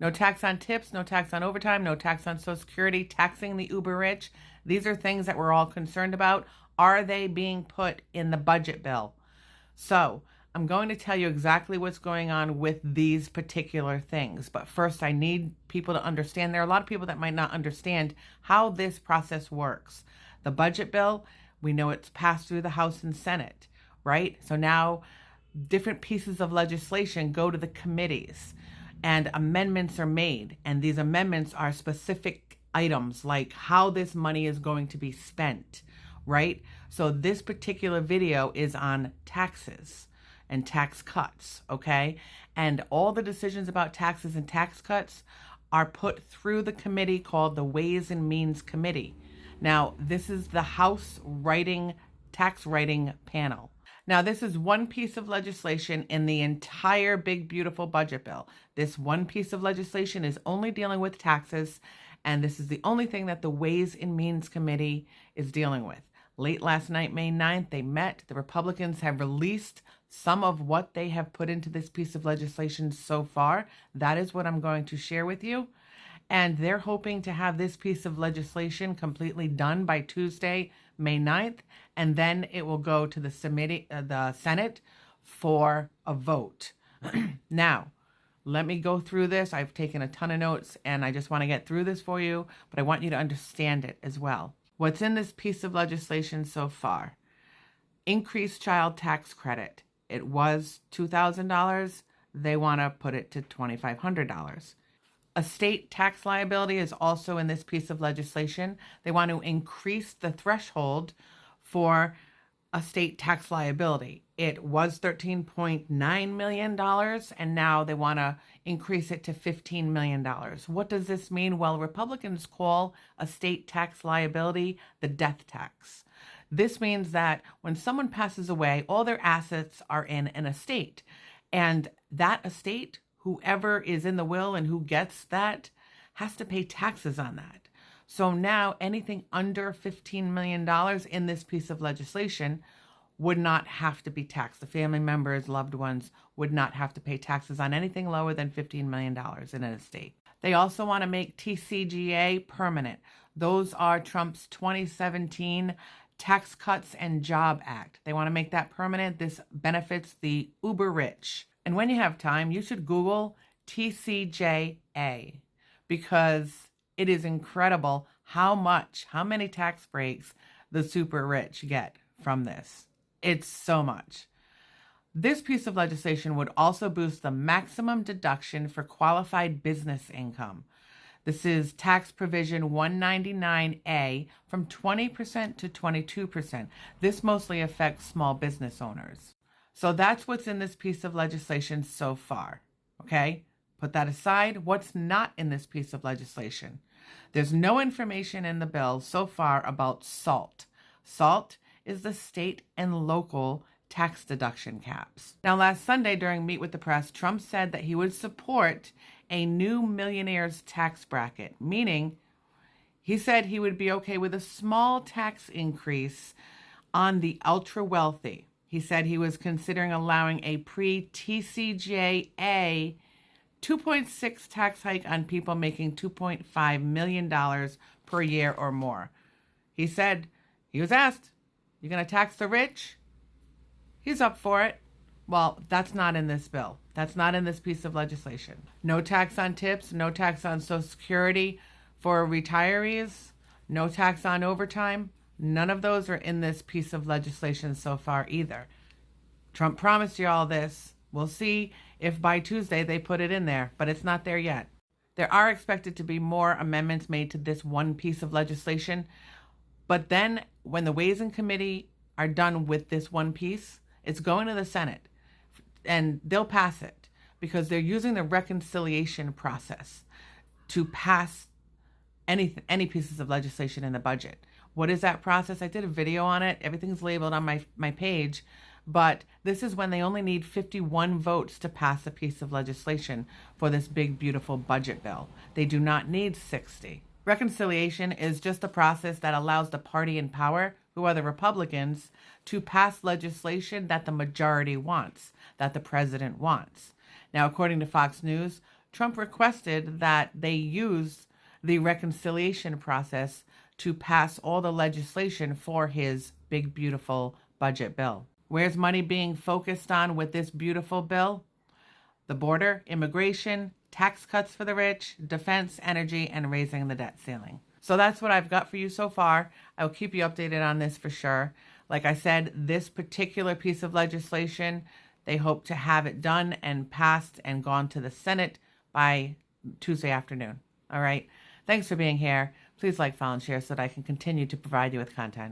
No tax on tips, no tax on overtime, no tax on Social Security, taxing the uber rich. These are things that we're all concerned about. Are they being put in the budget bill? So I'm going to tell you exactly what's going on with these particular things. But first, I need people to understand. There are a lot of people that might not understand how this process works. The budget bill, we know it's passed through the House and Senate, right? So now different pieces of legislation go to the committees and amendments are made. And these amendments are specific items like how this money is going to be spent, right? So this particular video is on taxes and tax cuts, okay? And all the decisions about taxes and tax cuts are put through the committee called the Ways and Means Committee. Now, this is the House tax writing panel. Now, this is one piece of legislation in the entire big, beautiful budget bill. This one piece of legislation is only dealing with taxes, and this is the only thing that the Ways and Means Committee is dealing with. Late last night, May 9th, they met. The Republicans have released some of what they have put into this piece of legislation so far. That is what I'm going to share with you. And they're hoping to have this piece of legislation completely done by Tuesday, May 9th, and then it will go to the Senate for a vote. Now, let me go through this. I've taken a ton of notes, and I just want to get through this for you, but I want you to understand it as well. What's in this piece of legislation so far? Increased child tax credit. It was $2,000. They want to put it to $2,500. A state tax liability is also in this piece of legislation. They want to increase the threshold for a state tax liability. It was $13.9 million, and now they want to increase it to $15 million. What does this mean? Well, Republicans call a state tax liability the death tax. This means that when someone passes away, all their assets are in an estate, and that estate, whoever is in the will and who gets that, has to pay taxes on that. So now anything under $15 million in this piece of legislation would not have to be taxed. The family members, loved ones would not have to pay taxes on anything lower than $15 million in an estate. They also want to make TCJA permanent. Those are Trump's 2017 Tax Cuts and Job Act. They want to make that permanent. This benefits the uber rich. And when you have time, you should Google TCJA, because it is incredible how many tax breaks the super rich get from this. It's so much. This piece of legislation would also boost the maximum deduction for qualified business income. This is tax provision 199A from 20% to 22%. This mostly affects small business owners. So that's what's in this piece of legislation so far, okay? Put that aside. What's not in this piece of legislation? There's no information in the bill so far about SALT. SALT is the state and local tax deduction caps. Now, last Sunday during Meet with the Press, Trump said that he would support a new millionaire's tax bracket, meaning he said he would be okay with a small tax increase on the ultra wealthy. He said he was considering allowing a pre-TCJA 2.6 tax hike on people making $2.5 million per year or more. He said, he was asked, "You're going to tax the rich?" He's up for it. Well, that's not in this bill. That's not in this piece of legislation. No tax on tips, no tax on Social Security for retirees, no tax on overtime. None of those are in this piece of legislation so far either. Trump promised you all this. We'll see if by Tuesday they put it in there, but it's not there yet. There are expected to be more amendments made to this one piece of legislation, but then when the Ways and Committee are done with this one piece, it's going to the Senate, and they'll pass it because they're using the reconciliation process to pass any pieces of legislation in the budget. What is that process? I did a video on it. Everything's labeled on my page. But this is when they only need 51 votes to pass a piece of legislation for this big, beautiful budget bill. They do not need 60. Reconciliation is just a process that allows the party in power, who are the Republicans, to pass legislation that the majority wants, that the president wants. Now, according to Fox News, Trump requested that they use the reconciliation process to pass all the legislation for his big, beautiful budget bill. Where's money being focused on with this beautiful bill? The border, immigration, tax cuts for the rich, defense, energy, and raising the debt ceiling. So that's what I've got for you so far. I will keep you updated on this for sure. Like I said, this particular piece of legislation, they hope to have it done and passed and gone to the Senate by Tuesday afternoon. All right. Thanks for being here. Please like, follow, and share so that I can continue to provide you with content.